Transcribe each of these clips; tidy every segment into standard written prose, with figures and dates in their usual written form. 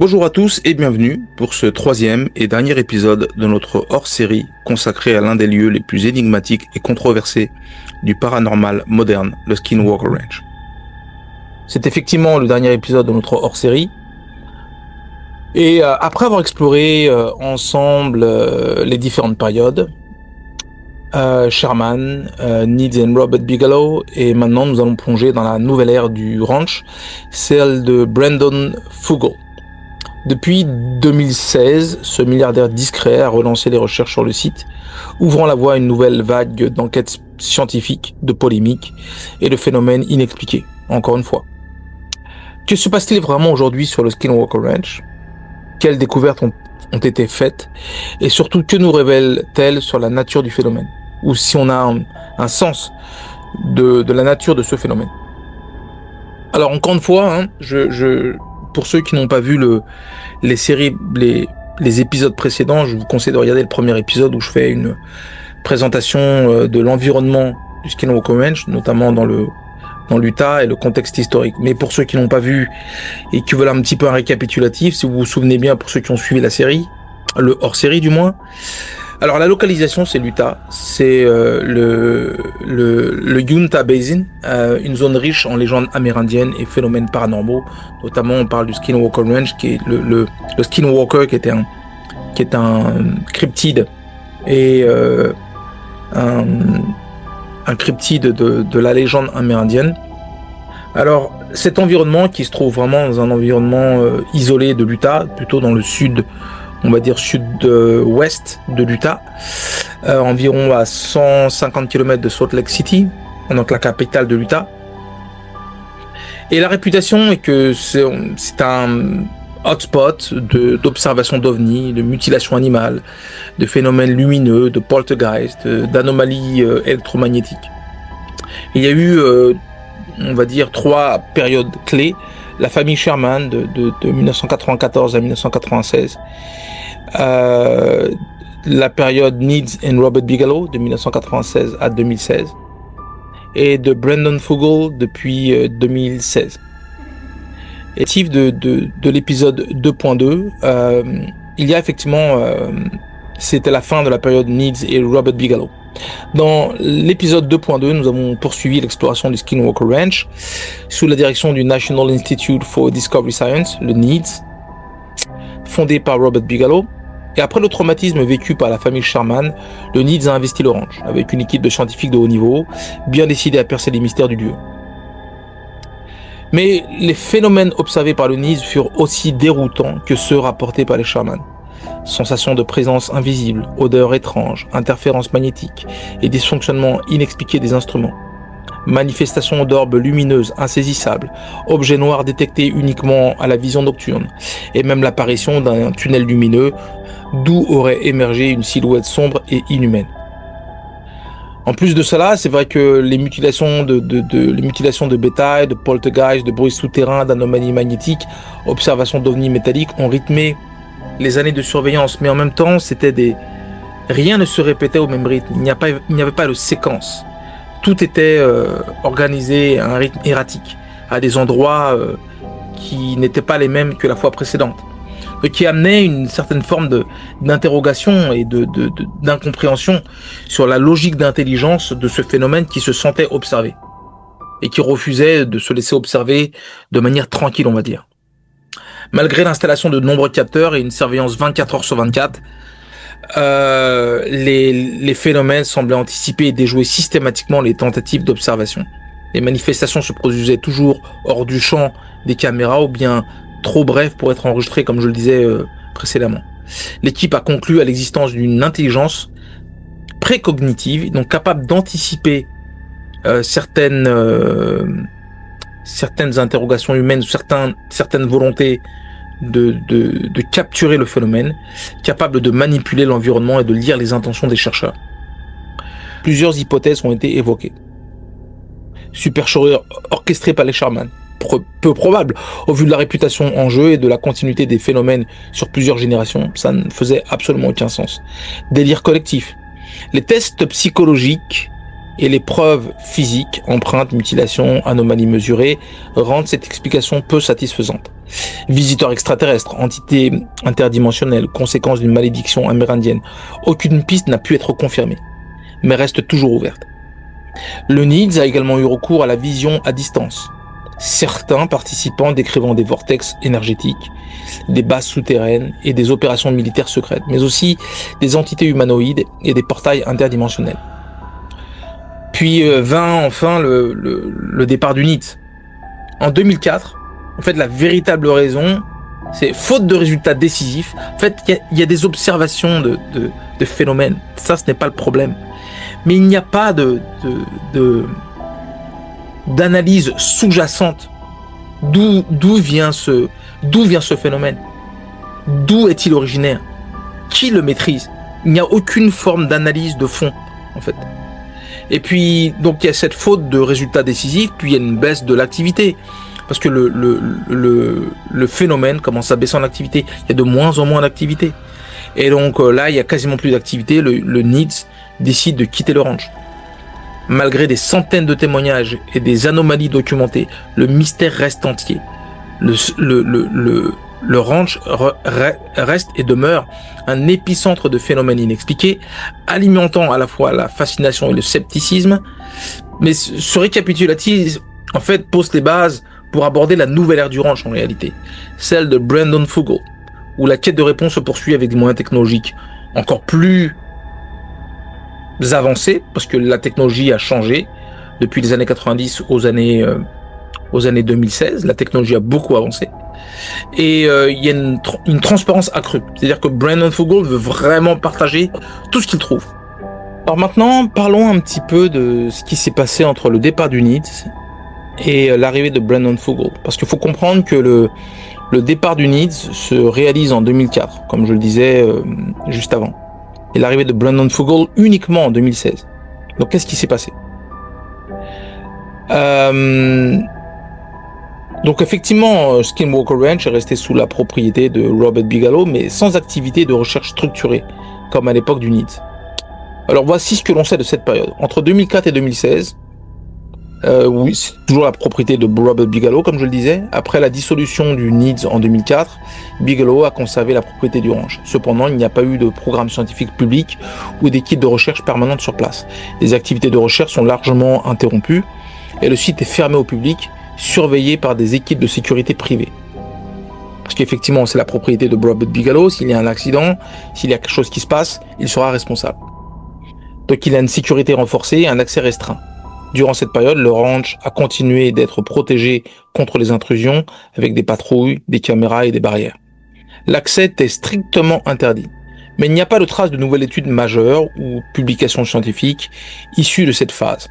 Bonjour à tous et bienvenue pour ce troisième et dernier épisode de notre hors-série consacré à l'un des lieux les plus énigmatiques et controversés du paranormal moderne, le Skinwalker Ranch. C'est effectivement le dernier épisode de notre hors-série. Et après avoir exploré ensemble les différentes périodes, Sherman, Needs et Robert Bigelow, et maintenant nous allons plonger dans la nouvelle ère du ranch, celle de Brandon Fugal. Depuis 2016, ce milliardaire discret a relancé les recherches sur le site, ouvrant la voie à une nouvelle vague d'enquêtes scientifiques, de polémiques et de phénomènes inexpliqués, encore une fois. Que se passe-t-il vraiment aujourd'hui sur le Skinwalker Ranch ? Quelles découvertes ont été faites ? Et surtout, que nous révèle-t-elle sur la nature du phénomène ? Ou si on a un sens de la nature de ce phénomène ? Alors, encore une fois, pour ceux qui n'ont pas vu les séries, les épisodes précédents, je vous conseille de regarder le premier épisode où je fais une présentation de l'environnement du Skinwalker Ranch, notamment dans l'Utah et le contexte historique. Mais pour ceux qui n'ont pas vu et qui veulent un petit peu un récapitulatif, si vous vous souvenez bien, pour ceux qui ont suivi la série, le hors-série du moins. Alors la localisation, c'est l'Utah, c'est le Uinta Basin, une zone riche en légendes amérindiennes et phénomènes paranormaux. Notamment, on parle du Skinwalker Ranch, qui est le Skinwalker, qui est un cryptide et un cryptide de la légende amérindienne. Alors, cet environnement qui se trouve vraiment dans un environnement isolé de l'Utah, plutôt dans le sud, on va dire sud-ouest de l'Utah, environ à 150 km de Salt Lake City, donc la capitale de l'Utah. Et la réputation est que c'est un hotspot d'observation d'ovnis, de mutilations animales, de phénomènes lumineux, de poltergeist, d'anomalies électromagnétiques. Il y a eu, on va dire, 3 périodes clés. La famille Sherman de 1994 à 1996, la période Needs et Robert Bigelow de 1996 à 2016, et de Brandon Fugal depuis 2016. Et de l'épisode 2.2, il y a effectivement, c'était la fin de la période Needs et Robert Bigelow. Dans l'épisode 2.2, nous avons poursuivi l'exploration du Skinwalker Ranch sous la direction du National Institute for Discovery Science, le NIDS, fondé par Robert Bigelow. Et après le traumatisme vécu par la famille Sherman, le NIDS a investi le ranch avec une équipe de scientifiques de haut niveau, bien décidés à percer les mystères du lieu. Mais les phénomènes observés par le NIDS furent aussi déroutants que ceux rapportés par les Sherman. Sensations de présence invisible, odeurs étranges, interférences magnétiques et dysfonctionnements inexpliqués des instruments. Manifestations d'orbes lumineuses insaisissables, objets noirs détectés uniquement à la vision nocturne, et même l'apparition d'un tunnel lumineux d'où aurait émergé une silhouette sombre et inhumaine. En plus de cela, c'est vrai que les mutilations de bétail, de poltergeist, de bruits souterrains, d'anomalies magnétiques, observations d'ovnis métalliques ont rythmé les années de surveillance, mais en même temps, rien ne se répétait au même rythme. Il n'y avait pas de séquence. Tout était organisé à un rythme erratique, à des endroits qui n'étaient pas les mêmes que la fois précédente, ce qui amenait une certaine forme d'interrogation et d'incompréhension sur la logique d'intelligence de ce phénomène qui se sentait observé et qui refusait de se laisser observer de manière tranquille, on va dire. Malgré l'installation de nombreux capteurs et une surveillance 24 heures sur 24, les phénomènes semblaient anticiper et déjouer systématiquement les tentatives d'observation. Les manifestations se produisaient toujours hors du champ des caméras ou bien trop brèves pour être enregistrées, comme je le disais précédemment. L'équipe a conclu à l'existence d'une intelligence précognitive, donc capable d'anticiper certaines interrogations humaines, certaines volontés de capturer le phénomène, capable de manipuler l'environnement et de lire les intentions des chercheurs. Plusieurs hypothèses ont été évoquées. Supercherie orchestrée par les Sherman, peu probable, au vu de la réputation en jeu et de la continuité des phénomènes sur plusieurs générations, ça ne faisait absolument aucun sens. Délire collectif. Les tests psychologiques Et les preuves physiques, empreintes, mutilations, anomalies mesurées, rendent cette explication peu satisfaisante. Visiteurs extraterrestres, entités interdimensionnelles, conséquences d'une malédiction amérindienne, aucune piste n'a pu être confirmée, mais reste toujours ouverte. Le NIDS a également eu recours à la vision à distance. Certains participants décrivant des vortex énergétiques, des bases souterraines et des opérations militaires secrètes, mais aussi des entités humanoïdes et des portails interdimensionnels. Puis vint enfin le départ du NIDS. En 2004, en fait, la véritable raison, c'est faute de résultats décisifs. En fait, il y a des observations de phénomènes. Ça, ce n'est pas le problème. Mais il n'y a pas d'analyse sous-jacente. D'où vient ce phénomène? D'où est-il originaire? Qui le maîtrise? Il n'y a aucune forme d'analyse de fond, en fait. Et puis, donc, il y a cette faute de résultats décisifs, puis il y a une baisse de l'activité. Parce que le phénomène commence à baisser en activité. Il y a de moins en moins d'activité. Et donc là, il y a quasiment plus d'activité. Le NIDS décide de quitter le ranch. Malgré des centaines de témoignages et des anomalies documentées, le mystère reste entier. Le ranch reste et demeure un épicentre de phénomènes inexpliqués, alimentant à la fois la fascination et le scepticisme. Mais ce récapitulatif, en fait, pose les bases pour aborder la nouvelle ère du ranch en réalité, celle de Brandon Fugal, où la quête de réponse se poursuit avec des moyens technologiques encore plus avancés, parce que la technologie a changé depuis les années 90 aux années 2016, la technologie a beaucoup avancé, et il y a une transparence accrue, c'est-à-dire que Brandon Fugal veut vraiment partager tout ce qu'il trouve. Alors maintenant, parlons un petit peu de ce qui s'est passé entre le départ du NIDS et l'arrivée de Brandon Fugal. Parce qu'il faut comprendre que le départ du NIDS se réalise en 2004, comme je le disais juste avant. Et l'arrivée de Brandon Fugal uniquement en 2016. Donc qu'est-ce qui s'est passé? Donc effectivement, Skinwalker Ranch est resté sous la propriété de Robert Bigelow, mais sans activité de recherche structurée, comme à l'époque du NIDS. Alors voici ce que l'on sait de cette période. Entre 2004 et 2016, oui, c'est toujours la propriété de Robert Bigelow, comme je le disais. Après la dissolution du NIDS en 2004, Bigelow a conservé la propriété du ranch. Cependant, il n'y a pas eu de programme scientifique public ou d'équipe de recherche permanente sur place. Les activités de recherche sont largement interrompues et le site est fermé au public, surveillé par des équipes de sécurité privées. Parce qu'effectivement, c'est la propriété de Robert Bigelow. S'il y a un accident, s'il y a quelque chose qui se passe, il sera responsable. Donc il a une sécurité renforcée et un accès restreint. Durant cette période, le ranch a continué d'être protégé contre les intrusions avec des patrouilles, des caméras et des barrières. L'accès était strictement interdit. Mais il n'y a pas de trace de nouvelles études majeures ou publications scientifiques issues de cette phase.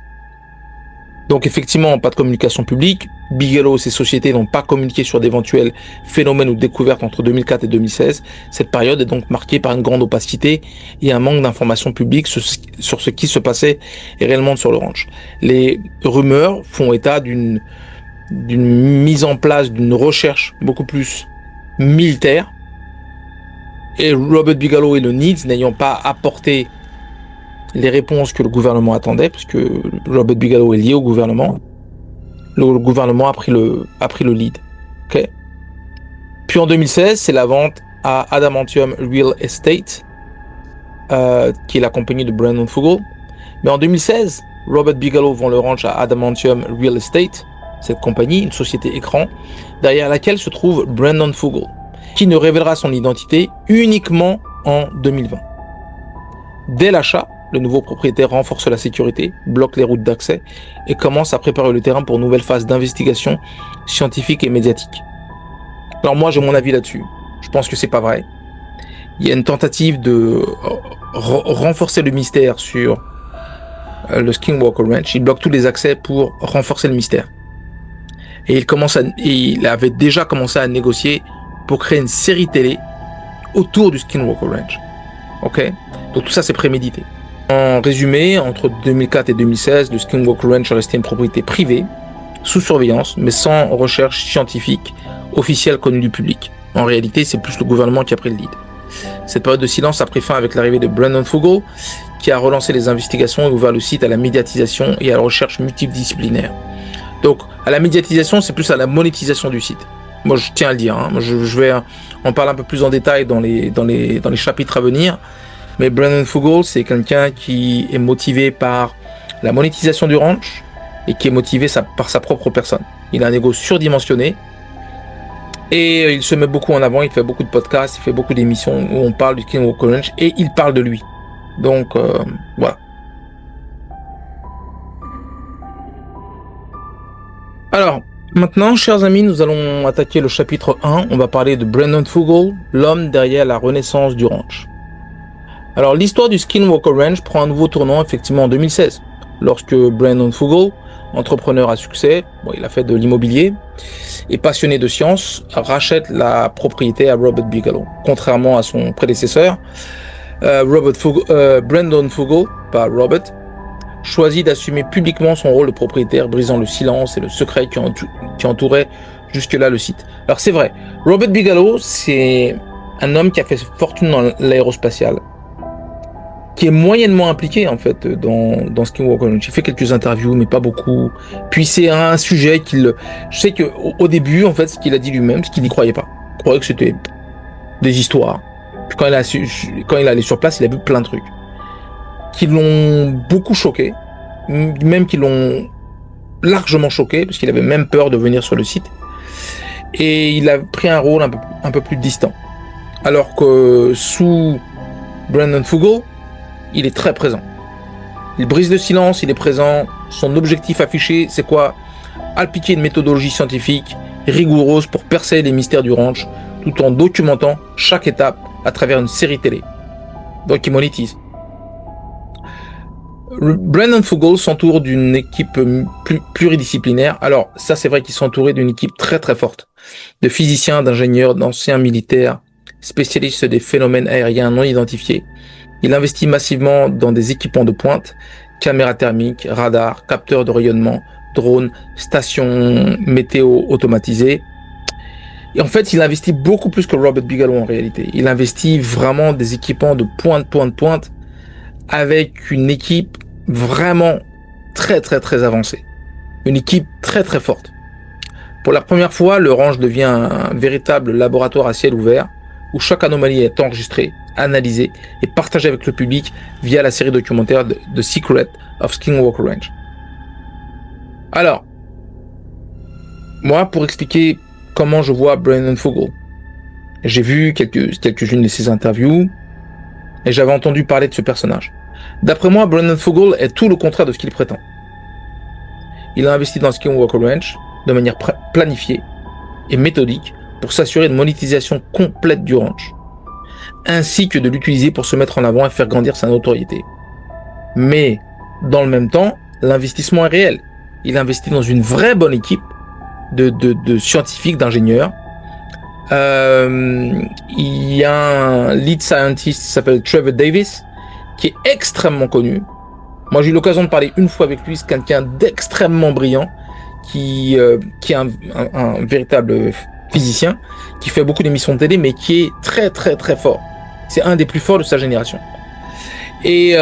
Donc effectivement, pas de communication publique. Bigelow et ses sociétés n'ont pas communiqué sur d'éventuels phénomènes ou découvertes entre 2004 et 2016. Cette période est donc marquée par une grande opacité et un manque d'informations publiques sur ce qui se passait réellement sur le ranch. Les rumeurs font état d'une mise en place d'une recherche beaucoup plus militaire. Et Robert Bigelow et le NIDS n'ayant pas apporté les réponses que le gouvernement attendait, parce que Robert Bigelow est lié au gouvernement, le gouvernement a pris le lead. Okay. Puis en 2016, c'est la vente à Adamantium Real Estate, qui est la compagnie de Brandon Fugal. Mais en 2016, Robert Bigelow vend le ranch à Adamantium Real Estate, cette compagnie, une société écran, derrière laquelle se trouve Brandon Fugal, qui ne révélera son identité uniquement en 2020. Dès l'achat, le nouveau propriétaire renforce la sécurité, bloque les routes d'accès et commence à préparer le terrain pour une nouvelle phase d'investigation scientifique et médiatique. Alors moi, j'ai mon avis là-dessus. Je pense que c'est pas vrai. Il y a une tentative de renforcer le mystère sur le Skinwalker Ranch. Il bloque tous les accès pour renforcer le mystère. Et il avait déjà commencé à négocier pour créer une série télé autour du Skinwalker Ranch. Ok? Donc tout ça, c'est prémédité. En résumé, entre 2004 et 2016, le Skinwalker Ranch est resté une propriété privée, sous surveillance, mais sans recherche scientifique officielle connue du public. En réalité, c'est plus le gouvernement qui a pris le lead. Cette période de silence a pris fin avec l'arrivée de Brandon Fugal, qui a relancé les investigations et ouvert le site à la médiatisation et à la recherche multidisciplinaire. Donc, à la médiatisation, c'est plus à la monétisation du site. Moi, je tiens à le dire. Moi, je vais en parler un peu plus en détail dans les chapitres à venir. Mais Brandon Fugal, c'est quelqu'un qui est motivé par la monétisation du ranch et qui est motivé par sa propre personne. Il a un ego surdimensionné et il se met beaucoup en avant. Il fait beaucoup de podcasts, il fait beaucoup d'émissions où on parle du Skinwalker Ranch et il parle de lui. Donc, voilà. Alors, maintenant, chers amis, nous allons attaquer le chapitre 1. On va parler de Brandon Fugal, l'homme derrière la renaissance du ranch. Alors, l'histoire du Skinwalker Ranch prend un nouveau tournant effectivement en 2016, lorsque Brandon Fugal, entrepreneur à succès, il a fait de l'immobilier et passionné de science, rachète la propriété à Robert Bigelow. Contrairement à son prédécesseur, Brandon Fugal, pas Robert, choisit d'assumer publiquement son rôle de propriétaire, brisant le silence et le secret qui entourait jusque-là le site. Alors c'est vrai, Robert Bigelow, c'est un homme qui a fait fortune dans l'aérospatiale, qui est moyennement impliqué en fait dans Skinwalker Ranch. Il fait quelques interviews, mais pas beaucoup. Puis c'est un sujet je sais que au début, en fait, ce qu'il a dit lui-même, c'est qu'il n'y croyait pas. Il croyait que c'était des histoires. Puis quand il est allé sur place, il a vu plein de trucs qui l'ont beaucoup choqué, même qui l'ont largement choqué, parce qu'il avait même peur de venir sur le site. Et il a pris un rôle un peu plus distant. Alors que sous Brandon Fugal, il est très présent. Il brise le silence, il est présent. Son objectif affiché, c'est quoi? Appliquer une méthodologie scientifique rigoureuse pour percer les mystères du ranch, tout en documentant chaque étape à travers une série télé. Donc il monétise. Brandon Fugal s'entoure d'une équipe pluridisciplinaire. Alors ça, c'est vrai qu'il s'entourait d'une équipe très très forte, de physiciens, d'ingénieurs, d'anciens militaires, spécialistes des phénomènes aériens non identifiés. Il investit massivement dans des équipements de pointe, caméras thermiques, radars, capteurs de rayonnement, drones, stations météo automatisées. Et en fait, il investit beaucoup plus que Robert Bigelow en réalité. Il investit vraiment des équipements de pointe, avec une équipe vraiment très très très avancée. Une équipe très très forte. Pour la première fois, le ranch devient un véritable laboratoire à ciel ouvert, où chaque anomalie est enregistrée, analysée et partagée avec le public via la série documentaire The Secret of Skinwalker Ranch. Alors, moi, pour expliquer comment je vois Brandon Fugal, j'ai vu quelques-unes de ses interviews et j'avais entendu parler de ce personnage. D'après moi, Brandon Fugal est tout le contraire de ce qu'il prétend. Il a investi dans Skinwalker Ranch de manière planifiée et méthodique pour s'assurer une monétisation complète du ranch, ainsi que de l'utiliser pour se mettre en avant et faire grandir sa notoriété. Mais, dans le même temps, l'investissement est réel. Il investit dans une vraie bonne équipe de scientifiques, d'ingénieurs. Il y a un lead scientist qui s'appelle Trevor Davis, qui est extrêmement connu. Moi, j'ai eu l'occasion de parler une fois avec lui. C'est quelqu'un d'extrêmement brillant, qui est un véritable physicien, qui fait beaucoup d'émissions de télé, mais qui est très très très fort. C'est un des plus forts de sa génération. Et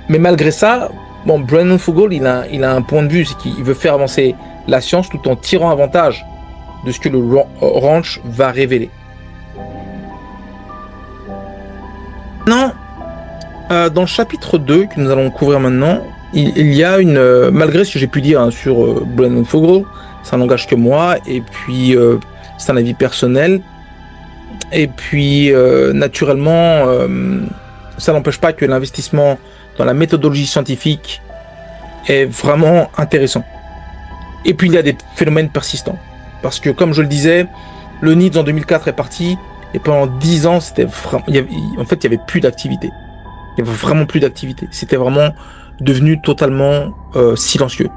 mais malgré ça, Brandon Fugal, il a un point de vue, c'est qu'il veut faire avancer la science tout en tirant avantage de ce que le ranch va révéler. Non. Dans le chapitre 2 que nous allons couvrir maintenant, il y a malgré ce que j'ai pu dire sur Brandon Fugal, ça n'engage que moi, et puis c'est un avis personnel, et puis naturellement, ça n'empêche pas que l'investissement dans la méthodologie scientifique est vraiment intéressant. Et puis il y a des phénomènes persistants, parce que comme je le disais, le NIDS en 2004 est parti, et pendant 10 ans, il y avait plus d'activité. Il n'y avait vraiment plus d'activité. C'était vraiment devenu totalement silencieux.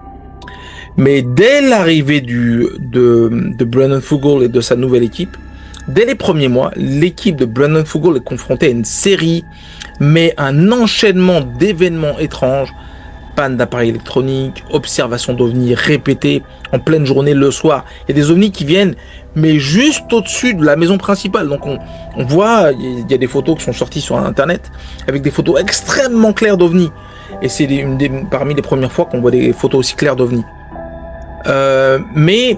Mais dès l'arrivée de Brandon Fugal et de sa nouvelle équipe, dès les premiers mois, l'équipe de Brandon Fugal est confrontée à une série, mais un enchaînement d'événements étranges, panne d'appareils électroniques, observation d'ovnis répétées en pleine journée le soir. Il y a des ovnis qui viennent, mais juste au-dessus de la maison principale. Donc on voit, il y a des photos qui sont sorties sur Internet avec des photos extrêmement claires d'ovnis. Et c'est parmi les premières fois qu'on voit des photos aussi claires d'ovnis. Mais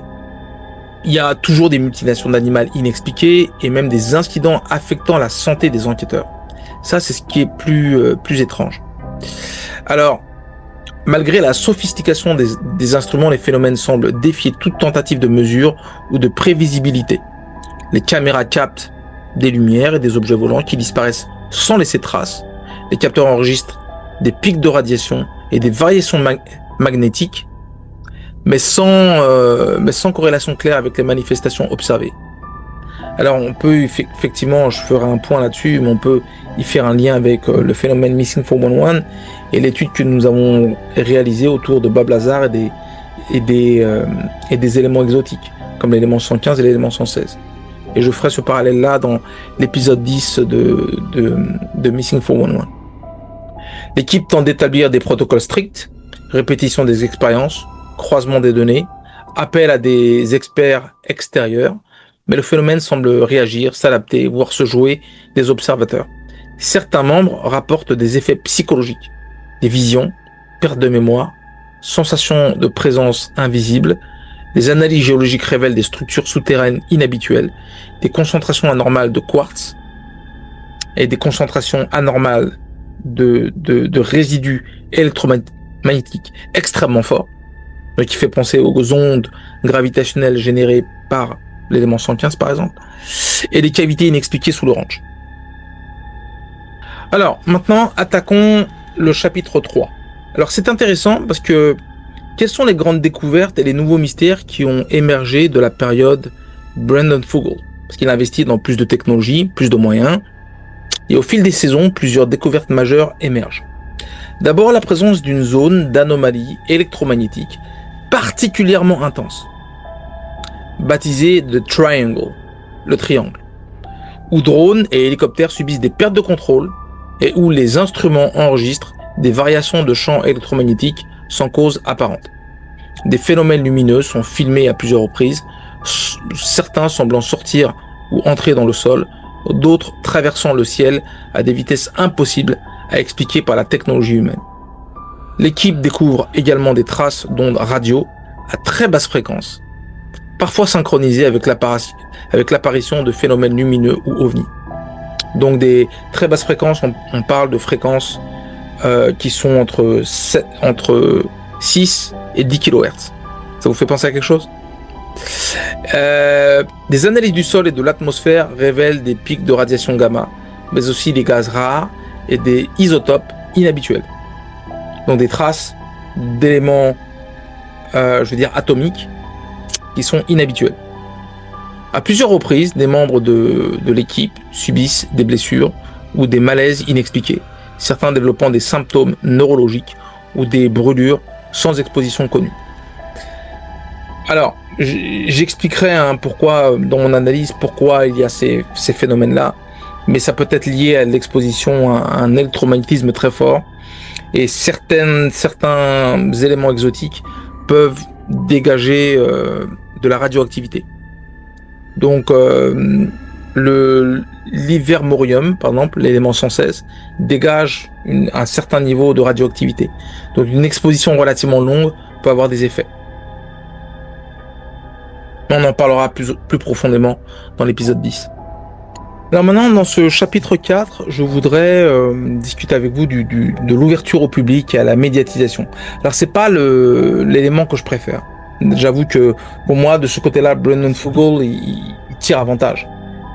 il y a toujours des mutilations d'animaux inexpliquées et même des incidents affectant la santé des enquêteurs. Ça, c'est ce qui est plus étrange. Alors, malgré la sophistication des instruments, les phénomènes semblent défier toute tentative de mesure ou de prévisibilité. Les caméras captent des lumières et des objets volants qui disparaissent sans laisser de traces. Les capteurs enregistrent des pics de radiation et des variations magnétiques, mais sans corrélation claire avec les manifestations observées. Alors on peut effectivement, je ferai un point là-dessus, mais on peut y faire un lien avec le phénomène Missing 411 et l'étude que nous avons réalisée autour de Bob Lazar et des éléments exotiques, comme l'élément 115 et l'élément 116. Et je ferai ce parallèle-là dans l'épisode 10 de Missing 411. L'équipe tente d'établir des protocoles stricts, répétition des expériences, croisement des données, appel à des experts extérieurs, mais le phénomène semble réagir, s'adapter, voire se jouer des observateurs. Certains membres rapportent des effets psychologiques, des visions, perte de mémoire, sensation de présence invisible. Des analyses géologiques révèlent des structures souterraines inhabituelles, des concentrations anormales de quartz et des concentrations anormales de résidus électromagnétiques extrêmement forts, qui fait penser aux ondes gravitationnelles générées par l'élément 115 par exemple, et des cavités inexpliquées sous le ranch. Alors maintenant, attaquons le chapitre 3. Alors c'est intéressant parce que quelles sont les grandes découvertes et les nouveaux mystères qui ont émergé de la période Brandon Fugal? Parce qu'il a investi dans plus de technologies, plus de moyens, et au fil des saisons, plusieurs découvertes majeures émergent. D'abord, la présence d'une zone d'anomalie électromagnétique particulièrement intense, baptisée The Triangle, le triangle, où drones et hélicoptères subissent des pertes de contrôle et où les instruments enregistrent des variations de champs électromagnétiques sans cause apparente. Des phénomènes lumineux sont filmés à plusieurs reprises, certains semblant sortir ou entrer dans le sol, d'autres traversant le ciel à des vitesses impossibles à expliquer par la technologie humaine. L'équipe découvre également des traces d'ondes radio à très basse fréquence, parfois synchronisées avec l'apparition de phénomènes lumineux ou ovnis. Donc des très basses fréquences, on parle de fréquences qui sont entre 6 et 10 kHz. Ça vous fait penser à quelque chose? Des analyses du sol et de l'atmosphère révèlent des pics de radiation gamma, mais aussi des gaz rares et des isotopes inhabituels. Donc des traces d'éléments, atomiques, qui sont inhabituels. À plusieurs reprises, des membres de l'équipe subissent des blessures ou des malaises inexpliqués, certains développant des symptômes neurologiques ou des brûlures sans exposition connue. Alors, j'expliquerai pourquoi, dans mon analyse, pourquoi il y a ces phénomènes-là, mais ça peut être lié à l'exposition à un électromagnétisme très fort, et certains éléments exotiques peuvent dégager de la radioactivité. Donc, l'ivermorium, par exemple, l'élément 116, dégage un certain niveau de radioactivité. Donc, une exposition relativement longue peut avoir des effets. On en parlera plus profondément dans l'épisode 10. Alors maintenant, dans ce chapitre 4, je voudrais discuter avec vous de l'ouverture au public et à la médiatisation. Alors, c'est pas l'élément que je préfère. J'avoue que pour moi, de ce côté-là, Brandon Fugal, il tire avantage.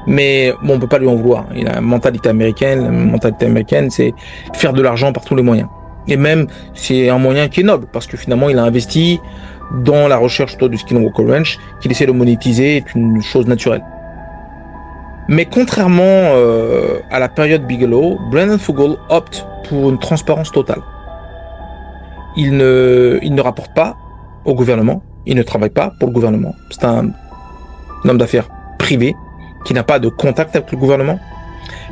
Mais bon, on peut pas lui en vouloir. Il a une mentalité américaine. La mentalité américaine, c'est faire de l'argent par tous les moyens. Et même, c'est un moyen qui est noble, parce que finalement, il a investi dans la recherche autour du Skinwalker Ranch, qu'il essaie de monétiser, est une chose naturelle. Mais contrairement à la période Bigelow, Brandon Fugal opte pour une transparence totale. Il ne rapporte pas au gouvernement, il ne travaille pas pour le gouvernement. C'est un homme d'affaires privé qui n'a pas de contact avec le gouvernement.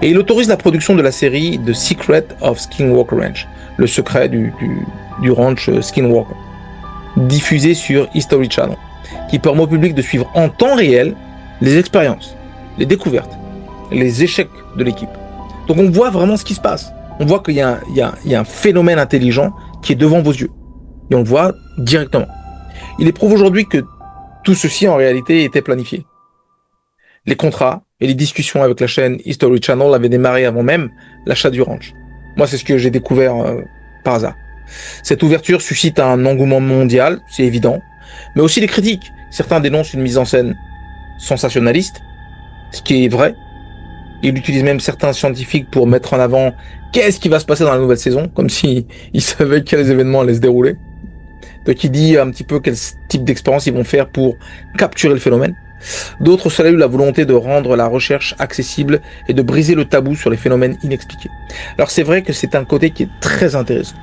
Et il autorise la production de la série The Secret of Skinwalker Ranch, le secret du ranch Skinwalker, diffusé sur History Channel, qui permet au public de suivre en temps réel les expériences, les découvertes, les échecs de l'équipe. Donc on voit vraiment ce qui se passe. On voit qu'il y a un phénomène intelligent qui est devant vos yeux. Et on le voit directement. Il est prouvé aujourd'hui que tout ceci en réalité était planifié. Les contrats et les discussions avec la chaîne History Channel avaient démarré avant même l'achat du ranch. Moi, c'est ce que j'ai découvert par hasard. Cette ouverture suscite un engouement mondial, c'est évident, mais aussi des critiques. Certains dénoncent une mise en scène sensationnaliste, ce qui est vrai. Il utilise même certains scientifiques pour mettre en avant qu'est-ce qui va se passer dans la nouvelle saison, comme si ils savaient quels événements allaient se dérouler. Donc il dit un petit peu quel type d'expérience ils vont faire pour capturer le phénomène. D'autres saluent la volonté de rendre la recherche accessible et de briser le tabou sur les phénomènes inexpliqués. Alors c'est vrai que c'est un côté qui est très intéressant.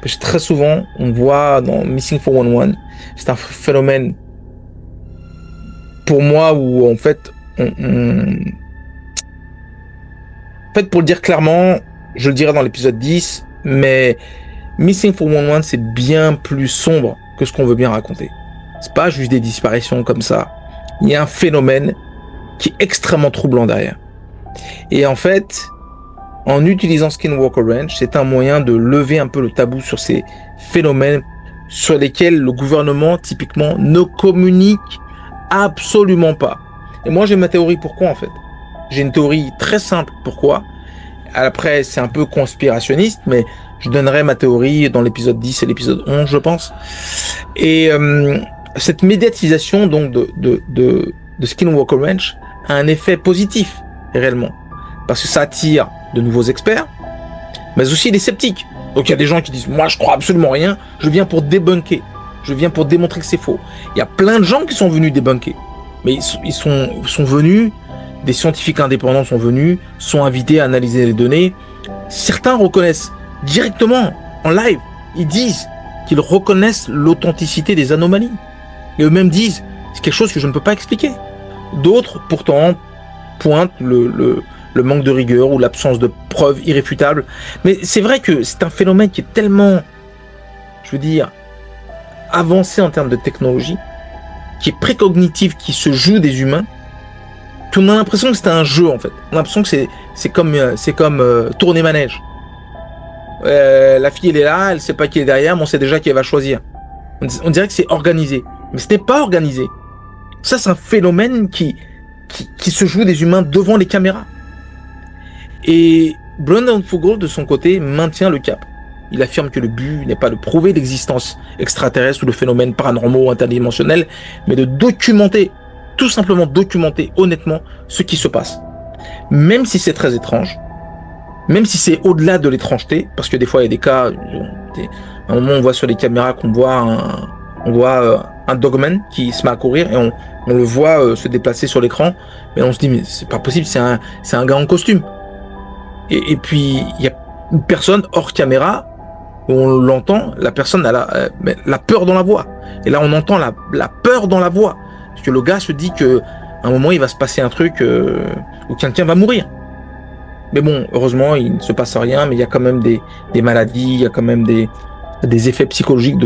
Parce que très souvent, on voit dans Missing 411, c'est un phénomène pour moi où en fait, en fait, pour le dire clairement, je le dirai dans l'épisode 10, mais Missing 411, c'est bien plus sombre que ce qu'on veut bien raconter. C'est pas juste des disparitions comme ça. Il y a un phénomène qui est extrêmement troublant derrière. Et en fait, en utilisant Skinwalker Ranch, c'est un moyen de lever un peu le tabou sur ces phénomènes sur lesquels le gouvernement, typiquement, ne communique absolument pas. Et moi, j'ai ma théorie pourquoi, en fait. J'ai une théorie très simple pourquoi. Après, c'est un peu conspirationniste, mais je donnerai ma théorie dans l'épisode 10 et l'épisode 11, je pense. Et cette médiatisation donc de Skinwalker Ranch a un effet positif, réellement. Parce que ça attire de nouveaux experts, mais aussi des sceptiques. Donc il y a des gens qui disent, moi je crois absolument rien, je viens pour débunker, je viens pour démontrer que c'est faux. Il y a plein de gens qui sont venus débunker, mais ils sont venus, des scientifiques indépendants sont venus, sont invités à analyser les données. Certains reconnaissent directement, en live, ils disent qu'ils reconnaissent l'authenticité des anomalies. Et eux-mêmes disent, c'est quelque chose que je ne peux pas expliquer. D'autres, pourtant, pointent le manque de rigueur ou l'absence de preuves irréfutables. Mais c'est vrai que c'est un phénomène qui est tellement, je veux dire, avancé en termes de technologie, qui est précognitif, qui se joue des humains, qu'on a l'impression que c'est un jeu, en fait. On a l'impression que c'est comme tourner manège. La fille, elle est là, elle sait pas qui est derrière, mais on sait déjà qui elle va choisir. On dirait que c'est organisé. Mais ce n'est pas organisé. Ça, c'est un phénomène qui se joue des humains devant les caméras. Et Brandon Fugal, de son côté, maintient le cap. Il affirme que le but n'est pas de prouver l'existence extraterrestre ou de phénomènes paranormaux ou interdimensionnels, mais de documenter, tout simplement documenter honnêtement ce qui se passe. Même si c'est très étrange, même si c'est au-delà de l'étrangeté, parce que des fois il y a des cas, à un moment on voit sur les caméras qu'on voit un dogman qui se met à courir et on le voit se déplacer sur l'écran, mais on se dit mais c'est pas possible, c'est un gars en costume. Et puis il y a une personne hors caméra où on l'entend, la personne a la peur dans la voix. Et là on entend la peur dans la voix, parce que le gars se dit que à un moment il va se passer un truc où quelqu'un va mourir. Mais bon, heureusement il ne se passe rien, mais il y a quand même des maladies, il y a quand même des effets psychologiques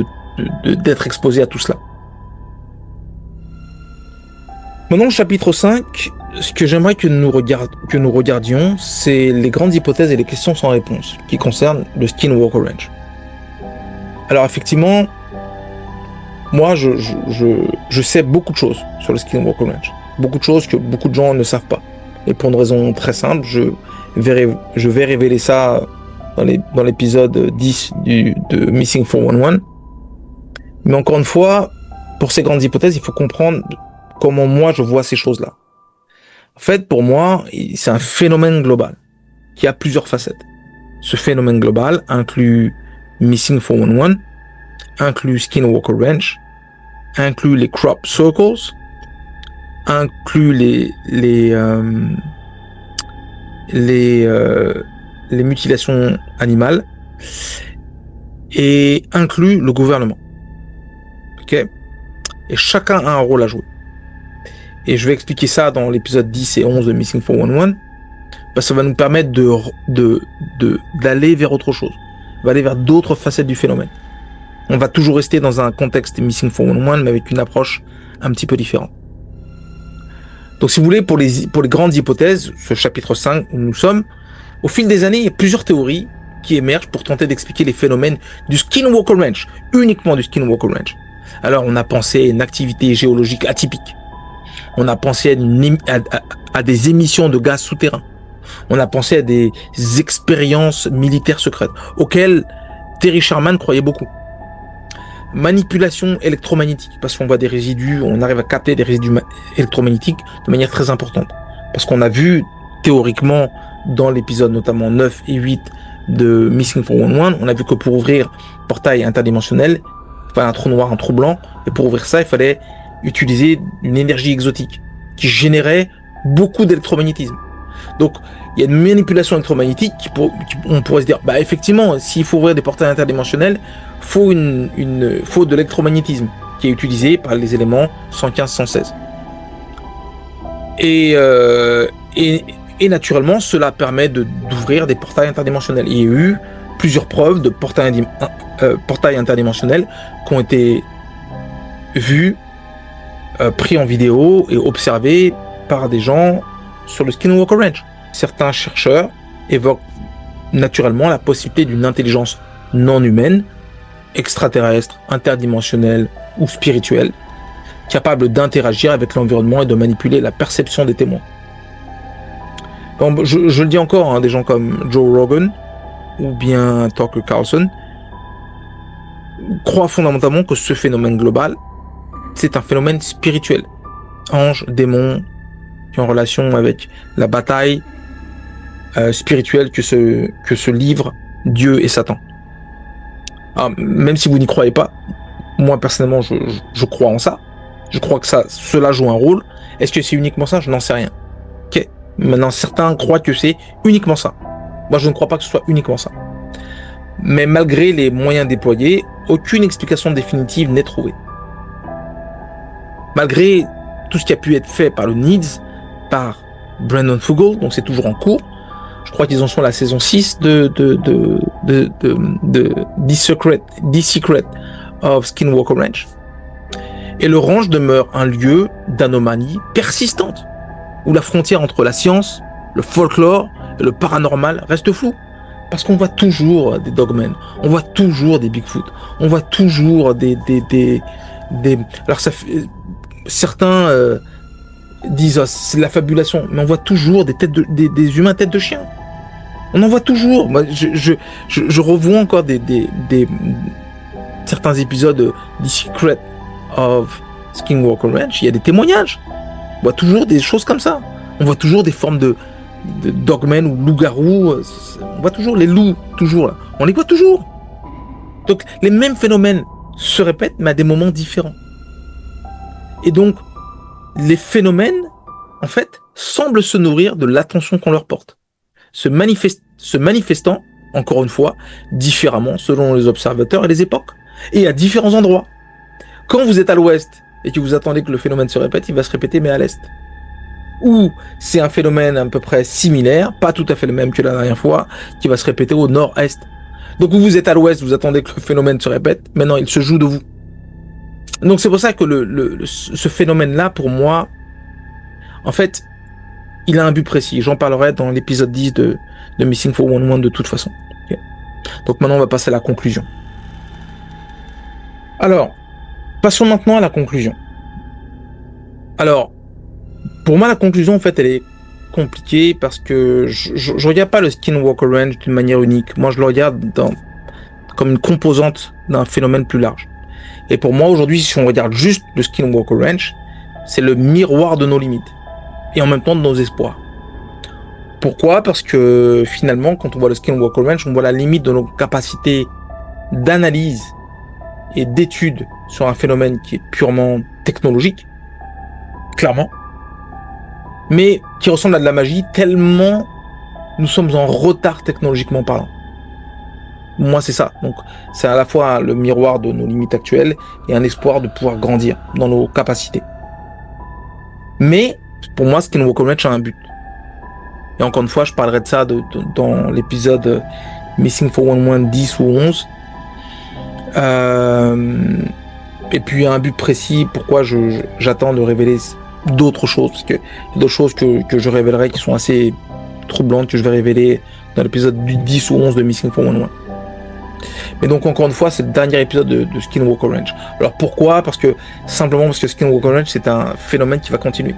d'être exposé à tout cela. Maintenant, chapitre 5, ce que j'aimerais que nous regardions, c'est les grandes hypothèses et les questions sans réponse qui concernent le Skinwalker Ranch. Alors effectivement, moi je sais beaucoup de choses sur le Skinwalker Ranch. Beaucoup de choses que beaucoup de gens ne savent pas. Et pour une raison très simple, je vais révéler ça dans l'épisode 10 de Missing 411. Mais encore une fois, pour ces grandes hypothèses, il faut comprendre comment moi je vois ces choses-là. En fait, pour moi, c'est un phénomène global qui a plusieurs facettes. Ce phénomène global inclut Missing 411, inclut Skinwalker Ranch, inclut les crop circles, inclut les mutilations animales et inclut le gouvernement. Ok ? Et chacun a un rôle à jouer. Et je vais expliquer ça dans l'épisode 10 et 11 de Missing 411, parce que ça va nous permettre d'aller vers autre chose, d'aller vers d'autres facettes du phénomène. On va toujours rester dans un contexte Missing 411, mais avec une approche un petit peu différente. Donc si vous voulez, pour les grandes hypothèses, ce chapitre 5 où nous sommes, au fil des années, il y a plusieurs théories qui émergent pour tenter d'expliquer les phénomènes du Skinwalker Ranch, uniquement du Skinwalker Ranch. Alors on a pensé à une activité géologique atypique, on a pensé à des émissions de gaz souterrains, on a pensé à des expériences militaires secrètes, auxquelles Terry Sherman croyait beaucoup. Manipulation électromagnétique, parce qu'on voit des résidus, on arrive à capter des résidus électromagnétiques de manière très importante. Parce qu'on a vu, théoriquement, dans l'épisode notamment 9 et 8 de Missing 411, on a vu que pour ouvrir un portail interdimensionnel, il fallait un trou noir, un trou blanc, et pour ouvrir ça, il fallait utiliser une énergie exotique qui générait beaucoup d'électromagnétisme. Donc, il y a une manipulation électromagnétique on pourrait se dire, bah effectivement, s'il faut ouvrir des portails interdimensionnels, faut faut de l'électromagnétisme qui est utilisé par les éléments 115-116. Et naturellement, cela permet d'ouvrir des portails interdimensionnels. Il y a eu plusieurs preuves de portails interdimensionnels qui ont été vus, pris en vidéo et observés par des gens sur le Skinwalker Ranch. Certains chercheurs évoquent naturellement la possibilité d'une intelligence non humaine, extraterrestre, interdimensionnelle ou spirituelle, capable d'interagir avec l'environnement et de manipuler la perception des témoins. Bon, je le dis encore, des gens comme Joe Rogan ou bien Tucker Carlson croient fondamentalement que ce phénomène global, c'est un phénomène spirituel. Anges, démons, qui ont en relation avec la bataille spirituelle que se livrent Dieu et Satan. Alors, même si vous n'y croyez pas, moi personnellement je crois en ça. Je crois que cela joue un rôle. Est-ce que c'est uniquement ça? Je n'en sais rien. Ok. Maintenant, certains croient que c'est uniquement ça. Moi, je ne crois pas que ce soit uniquement ça. Mais malgré les moyens déployés, aucune explication définitive n'est trouvée. Malgré tout ce qui a pu être fait par le NIDS, par Brandon Fugal, donc c'est toujours en cours. Je crois qu'ils en sont à la saison 6 de The Secret of Skinwalker Ranch. Et le ranch demeure un lieu d'anomalie persistante, où la frontière entre la science, le folklore et le paranormal reste floue. Parce qu'on voit toujours des dogmen, on voit toujours des Bigfoot, on voit toujours des... Alors certains disent c'est de la fabulation, mais on voit toujours des humains têtes de chien. On en voit toujours. Moi, je revois encore certains épisodes de The Secret of Skinwalker Ranch. Il y a des témoignages. On voit toujours des choses comme ça. On voit toujours des formes de dogmen ou loups-garous. On voit toujours les loups, toujours là. On les voit toujours. Donc les mêmes phénomènes se répètent, mais à des moments différents. Et donc, les phénomènes, en fait, semblent se nourrir de l'attention qu'on leur porte. Se manifestant, encore une fois, différemment selon les observateurs et les époques, et à différents endroits. Quand vous êtes à l'ouest et que vous attendez que le phénomène se répète, il va se répéter, mais à l'est. Ou c'est un phénomène à peu près similaire, pas tout à fait le même que la dernière fois, qui va se répéter au nord-est. Donc vous êtes à l'ouest, vous attendez que le phénomène se répète, maintenant il se joue de vous. Donc c'est pour ça que ce phénomène-là, pour moi, en fait, il a un but précis. J'en parlerai dans l'épisode 10 de Missing 411 de toute façon. Okay. Donc maintenant, on va passer à la conclusion. Alors, passons maintenant à la conclusion. Alors, pour moi, la conclusion, en fait, elle est compliquée parce que je regarde pas le Skinwalker Ranch d'une manière unique. Moi, je le regarde comme une composante d'un phénomène plus large. Et pour moi, aujourd'hui, si on regarde juste le Skinwalker Ranch, c'est le miroir de nos limites. Et en même temps de nos espoirs. Pourquoi? Parce que finalement, quand on voit le Skinwalker Ranch, on voit la limite de nos capacités d'analyse et d'étude sur un phénomène qui est purement technologique, clairement, mais qui ressemble à de la magie tellement nous sommes en retard technologiquement parlant. Moi, c'est ça. Donc, c'est à la fois le miroir de nos limites actuelles et un espoir de pouvoir grandir dans nos capacités. Mais, pour moi, Skinwalker Ranch a un but. Et encore une fois, je parlerai de ça dans l'épisode Missing 411 10 ou 11. Et puis un but précis, pourquoi j'attends de révéler d'autres choses, parce que d'autres choses que je révélerai qui sont assez troublantes, que je vais révéler dans l'épisode 10 ou 11 de Missing 411. Mais donc encore une fois, c'est le dernier épisode de Skinwalker Ranch. Alors pourquoi? Parce que Skinwalker Ranch, c'est un phénomène qui va continuer.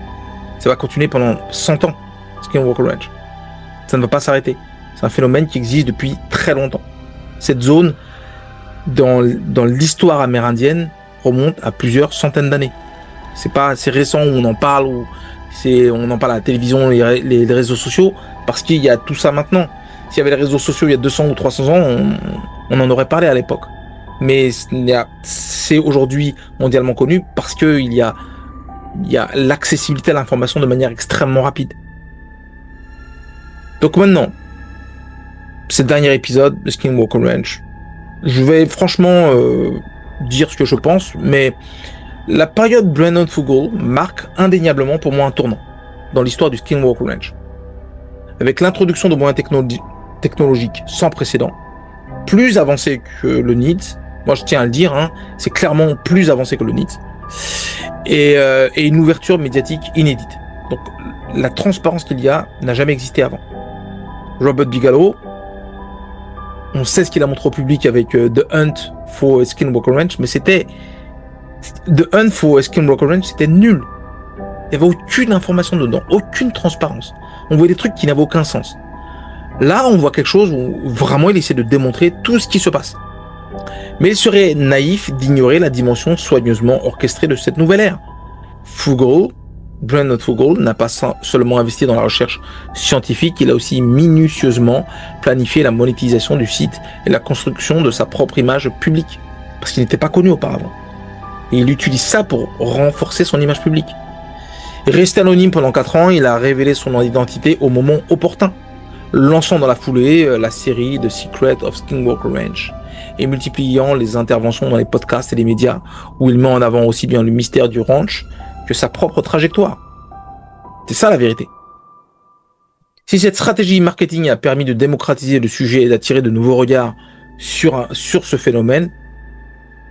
Ça va continuer pendant 100 ans, Skinwalker Ranch. Ça ne va pas s'arrêter. C'est un phénomène qui existe depuis très longtemps. Cette zone, dans l'histoire amérindienne, remonte à plusieurs centaines d'années. C'est pas assez récent où on en parle, on en parle à la télévision, les réseaux sociaux, parce qu'il y a tout ça maintenant. S'il y avait les réseaux sociaux il y a 200 ou 300 ans, on en aurait parlé à l'époque. Mais c'est aujourd'hui mondialement connu parce qu'il y a l'accessibilité à l'information de manière extrêmement rapide. Donc maintenant, c'est le dernier épisode de Skinwalker Ranch. Je vais franchement dire ce que je pense, mais la période Brandon Fugal marque indéniablement pour moi un tournant dans l'histoire du Skinwalker Ranch. Avec l'introduction de moyens technologiques sans précédent, plus avancés que le NIDS, moi je tiens à le dire, hein, c'est clairement plus avancé que le NIDS, et une ouverture médiatique inédite. Donc la transparence qu'il y a n'a jamais existé avant. Robert Bigelow, on sait ce qu'il a montré au public avec The Hunt for Skinwalker Ranch, mais The Hunt for Skinwalker Ranch, c'était nul. Il n'y avait aucune information dedans, aucune transparence. On voyait des trucs qui n'avaient aucun sens. Là, on voit quelque chose où vraiment il essaie de démontrer tout ce qui se passe. Mais il serait naïf d'ignorer la dimension soigneusement orchestrée de cette nouvelle ère. Brandon Fugal n'a pas seulement investi dans la recherche scientifique, il a aussi minutieusement planifié la monétisation du site et la construction de sa propre image publique, parce qu'il n'était pas connu auparavant. Et il utilise ça pour renforcer son image publique. Resté anonyme pendant 4 ans, il a révélé son identité au moment opportun, lançant dans la foulée la série The Secret of Skinwalker Ranch et multipliant les interventions dans les podcasts et les médias où il met en avant aussi bien le mystère du ranch que sa propre trajectoire. C'est ça la vérité. Si cette stratégie marketing a permis de démocratiser le sujet et d'attirer de nouveaux regards sur ce phénomène,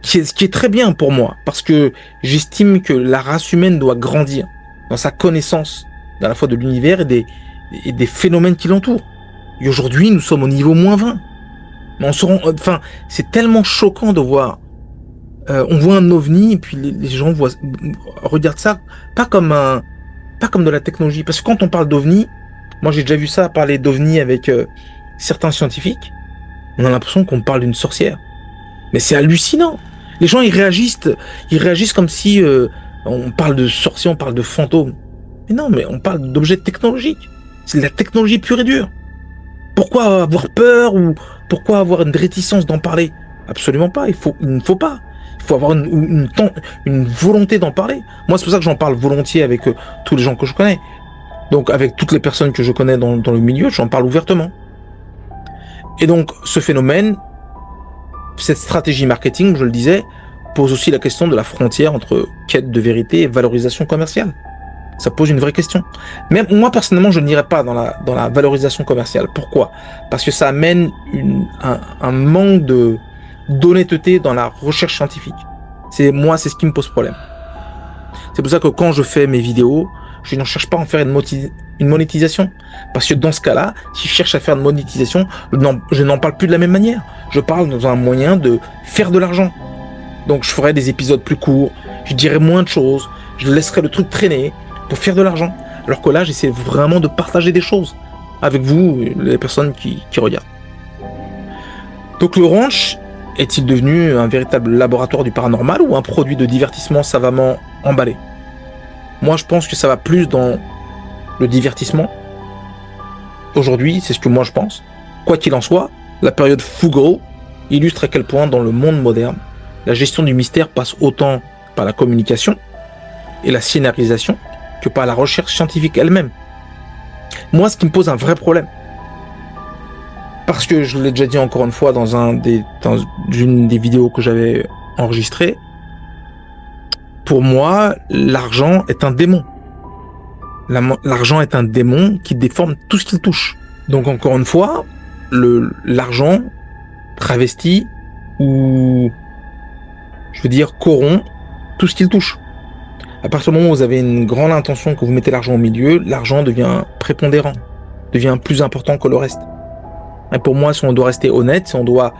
ce qui est très bien pour moi, parce que j'estime que la race humaine doit grandir dans sa connaissance à la fois de l'univers et des phénomènes qui l'entourent. Et aujourd'hui, nous sommes au niveau -20. Mais c'est tellement choquant de voir. On voit un ovni et puis les gens regardent ça pas comme de la technologie. Parce que quand on parle d'ovni, moi j'ai déjà vu ça parler d'ovni avec certains scientifiques. On a l'impression qu'on parle d'une sorcière. Mais c'est hallucinant. Les gens ils réagissent comme si on parle de sorciers, on parle de fantômes. Mais non, mais on parle d'objets technologiques. C'est de la technologie pure et dure. Pourquoi avoir peur ou pourquoi avoir une réticence d'en parler? Absolument pas. Il ne faut pas. Il faut avoir une volonté d'en parler. Moi, c'est pour ça que j'en parle volontiers avec tous les gens que je connais. Donc, avec toutes les personnes que je connais dans le milieu, j'en parle ouvertement. Et donc, ce phénomène, cette stratégie marketing, je le disais, pose aussi la question de la frontière entre quête de vérité et valorisation commerciale. Ça pose une vraie question. Même moi, personnellement, je n'irai pas dans la valorisation commerciale. Pourquoi? Parce que ça amène un manque d'honnêteté dans la recherche scientifique. C'est ce qui me pose problème. C'est pour ça que quand je fais mes vidéos, je n'en cherche pas à en faire une monétisation. Parce que dans ce cas-là, si je cherche à faire une monétisation, je n'en parle plus de la même manière. Je parle dans un moyen de faire de l'argent. Donc je ferai des épisodes plus courts, je dirai moins de choses, je laisserai le truc traîner pour faire de l'argent. Alors que là, j'essaie vraiment de partager des choses avec vous, les personnes qui regardent. Donc le ranch est-il devenu un véritable laboratoire du paranormal ou un produit de divertissement savamment emballé? Moi, je pense que ça va plus dans le divertissement. Aujourd'hui, c'est ce que moi je pense. Quoi qu'il en soit, la période Fugal illustre à quel point dans le monde moderne, la gestion du mystère passe autant par la communication et la scénarisation que par la recherche scientifique elle-même. Moi, ce qui me pose un vrai problème, parce que je l'ai déjà dit encore une fois dans une des vidéos que j'avais enregistrées, pour moi, l'argent est un démon. L'argent est un démon qui déforme tout ce qu'il touche. Donc encore une fois, l'argent travesti ou je veux dire, corrompt tout ce qu'il touche. À partir du moment où vous avez une grande intention, que vous mettez l'argent au milieu, l'argent devient prépondérant, devient plus important que le reste. Et pour moi, si on doit rester honnête, si on doit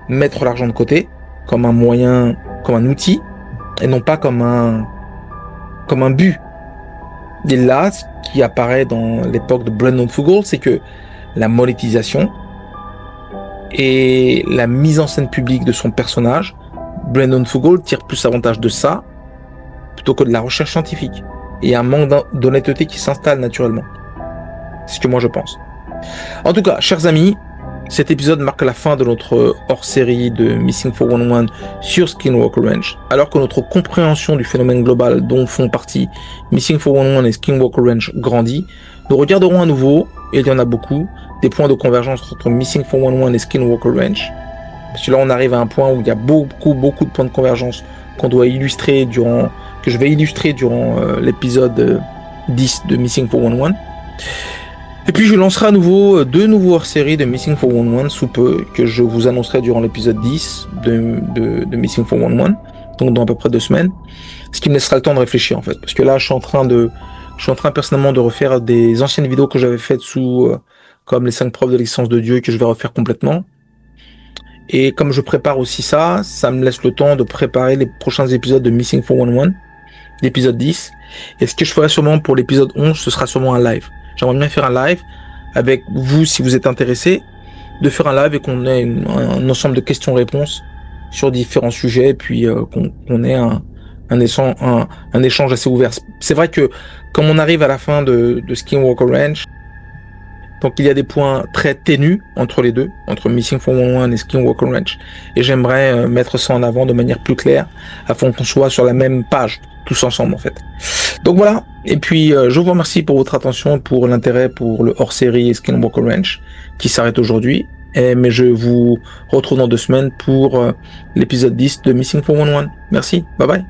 mettre l'argent de côté comme un moyen, comme un outil, et non pas comme un but. Et là, ce qui apparaît dans l'époque de Brandon Fugal, c'est que la monétisation et la mise en scène publique de son personnage, Brandon Fugal tire plus avantage de ça plutôt que de la recherche scientifique. Et il y a un manque d'honnêteté qui s'installe naturellement. C'est ce que moi je pense. En tout cas, chers amis, cet épisode marque la fin de notre hors-série de Missing 411 sur Skinwalker Ranch. Alors que notre compréhension du phénomène global dont font partie Missing 411 et Skinwalker Ranch grandit, nous regarderons à nouveau, et il y en a beaucoup, des points de convergence entre Missing 411 et Skinwalker Ranch. Parce que là, on arrive à un point où il y a beaucoup de points de convergence qu'on doit illustrer que je vais illustrer durant l'épisode 10 de Missing 411. Et puis je lancerai à nouveau deux nouveaux hors-série de Missing 411 sous peu, que je vous annoncerai durant l'épisode 10 de Missing 411, donc dans à peu près 2 semaines, ce qui me laissera le temps de réfléchir en fait, parce que là je suis en train personnellement de refaire des anciennes vidéos que j'avais faites comme les 5 preuves de l'existence de Dieu, que je vais refaire complètement. Et comme je prépare aussi ça, ça me laisse le temps de préparer les prochains épisodes de Missing 411, l'épisode 10. Et ce que je ferai sûrement pour l'épisode 11, ce sera sûrement un live. J'aimerais bien faire un live avec vous, si vous êtes intéressé, de faire un live et qu'on ait un ensemble de questions-réponses sur différents sujets, et puis qu'on ait un échange assez ouvert. C'est vrai que comme on arrive à la fin de Skinwalker Ranch, donc il y a des points très ténus entre les deux, entre Missing 411 et Skinwalker Ranch, et j'aimerais mettre ça en avant de manière plus claire, afin qu'on soit sur la même page, tous ensemble en fait. Donc voilà, et puis je vous remercie pour votre attention, pour l'intérêt pour le hors-série Skinwalker Ranch, qui s'arrête aujourd'hui, mais je vous retrouve dans 2 semaines pour l'épisode 10 de Missing 411. Merci, bye bye.